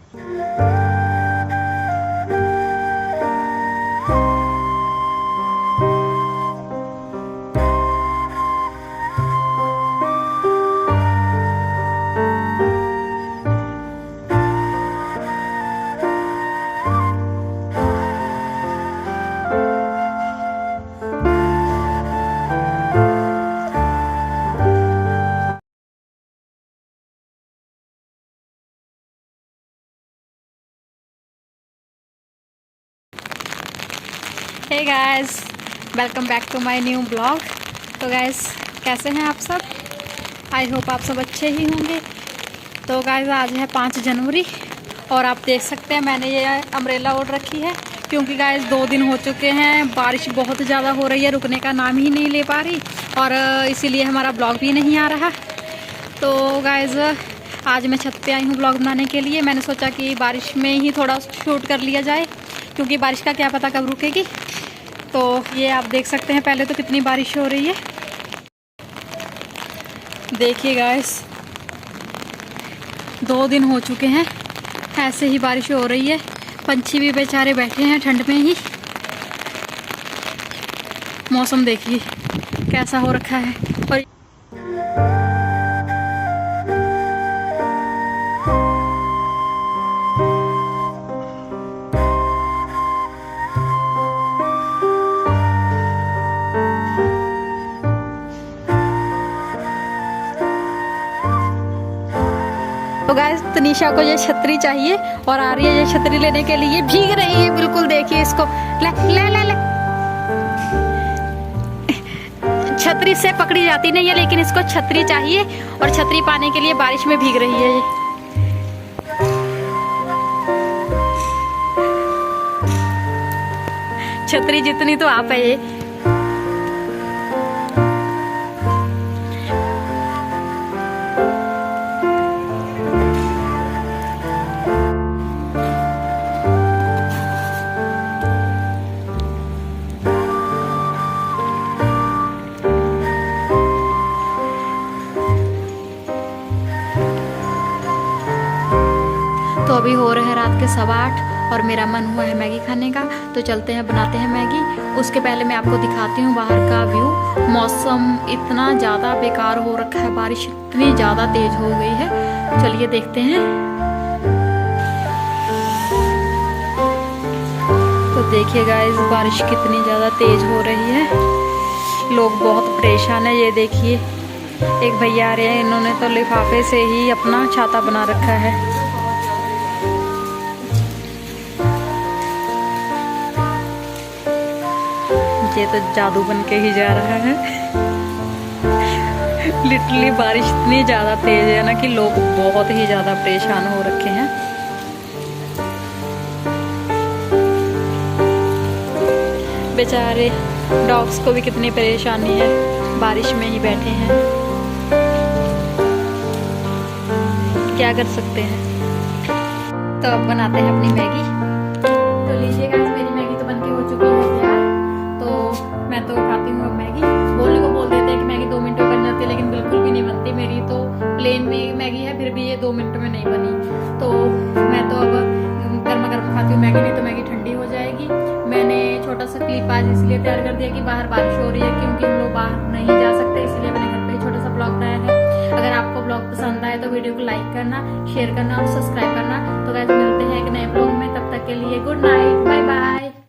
Hey guys, welcome back to my new blog. तो guys, कैसे हैं आप सब? आई होप आप सब अच्छे ही होंगे। तो गाइस, आज है 5 जनवरी और आप देख सकते हैं मैंने ये अम्ब्रेला ओढ़ रखी है क्योंकि गाइस 2 दिन हो चुके हैं, बारिश बहुत ज़्यादा हो रही है, रुकने का नाम ही नहीं ले पा रही और इसीलिए हमारा ब्लॉग भी नहीं आ रहा। तो गाइस, आज मैं छत पे आई हूँ ब्लॉग बनाने के लिए। मैंने सोचा कि बारिश में ही थोड़ा शूट कर लिया जाए क्योंकि बारिश का क्या पता कब रुकेगी। तो ये आप देख सकते हैं, पहले तो कितनी बारिश हो रही है, देखिए गाइस। 2 दिन हो चुके हैं ऐसे ही बारिश हो रही है। पंछी भी बेचारे बैठे हैं ठंड में ही। मौसम देखिए कैसा हो रखा है। और तो गाइस, तनीषा को ये छतरी चाहिए और आ रही है ये छतरी लेने के लिए। भीग रही है बिल्कुल, देखिए इसको। ले ले ले ले। छतरी से पकड़ी जाती नहीं है लेकिन इसको छतरी चाहिए और छतरी पाने के लिए बारिश में भीग रही है ये। छतरी जितनी तो आप है ये। तो अभी हो रहे हैं रात के 8:15 और मेरा मन हुआ है मैगी खाने का। तो चलते हैं, बनाते हैं मैगी। उसके पहले मैं आपको दिखाती हूँ बाहर का व्यू। मौसम इतना ज़्यादा बेकार हो रखा है, बारिश इतनी ज़्यादा तेज हो गई है। चलिए देखते हैं। तो देखिए गाइस, बारिश कितनी ज़्यादा तेज हो रही है, लोग बहुत परेशान है। ये देखिए, एक भैया आ रहे हैं, इन्होंने तो लिफाफे से ही अपना छाता बना रखा है। ये तो जादू बन के ही जा रहा है। लिटरली बारिश इतनी ज़्यादा तेज है ना कि लोग बहुत ही ज़्यादा परेशान हो रखे हैं। बेचारे डॉग्स को भी कितनी परेशानी है, बारिश में ही बैठे हैं, क्या कर सकते हैं। तो अब बनाते हैं अपनी मैगी। तो लीजिएगा, मेरी मैगी तो बनके हो चुकी है तैयार। तो मैं तो खाती हूँ अब मैगी। बोलने को बोल देते हैं कि मैगी 2 मिनट में बन जाती है, लेकिन बिल्कुल भी नहीं बनती। मेरी तो प्लेन में मैगी है, फिर भी ये 2 मिनट में नहीं बनी। तो मैं तो अब गर्मा गर्म खाती हूँ मैगी, नहीं तो मैगी ठंडी हो जाएगी। मैंने छोटा सा क्लिप आज इसलिए तैयार कर दिया कि बाहर बारिश हो रही है, क्योंकि हम लोग बाहर नहीं जा सकते, इसलिए मैंने घर पे ही छोटा सा ब्लॉग बनाया है। अगर आपको ब्लॉग पसंद आए तो वीडियो को लाइक करना, शेयर करना और सब्सक्राइब करना। तो गाइस, मिलते हैं एक नए ब्लॉग में, तब तक के लिए गुड नाइट, बाय बाय।